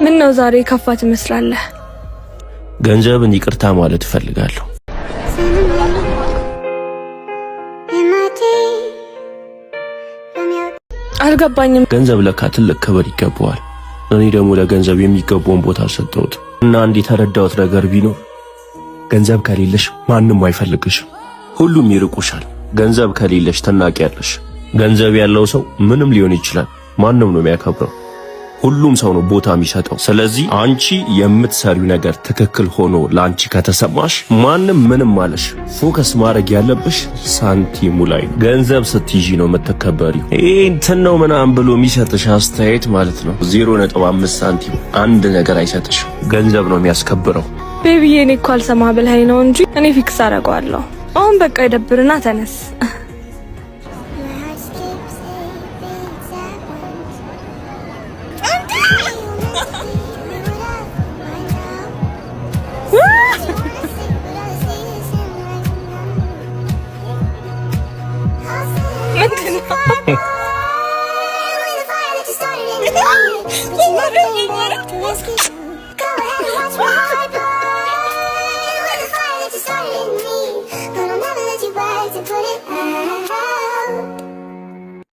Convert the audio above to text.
ምን ነው ዛሬ ከፋ ትመስላለህ? ገንዘብን ይቅርታ ማለት እፈልጋለሁ። አልገባኝም። ገንዘብ ለካ ትልቅ ክብር ይገባዋል። እኔ ደግሞ ለገንዘብ የሚገባውን ቦታ ሰጠሁት እና አንድ የተረዳሁት ነገር ቢኖር ገንዘብ ከሌለሽ ማንም አይፈልግሽም፣ ሁሉም ይርቁሻል። ገንዘብ ከሌለሽ ትናቂያለሽ። ገንዘብ ያለው ሰው ምንም ሊሆን ይችላል፣ ማንም ነው የሚያከብረው፣ ሁሉም ሰው ነው ቦታ የሚሰጠው። ስለዚህ አንቺ የምትሰሪው ነገር ትክክል ሆኖ ላንቺ ከተሰማሽ ማንም ምንም ማለሽ፣ ፎከስ ማድረግ ያለብሽ ሳንቲሙ ላይ። ገንዘብ ስትይዢ ነው የምትከበሪው። ይሄ እንትን ነው ምናምን ብሎ የሚሰጥሽ አስተያየት ማለት ነው 0.5 ሳንቲም አንድ ነገር አይሰጥሽም። ገንዘብ ነው የሚያስከብረው። ቤቢዬ እኔ እኮ አልሰማ ብለኸኝ ነው እንጂ እኔ ፊክስ አደርገዋለሁ። አሁን በቃ ይደብርና ተነስ። Go ahead and watch my heart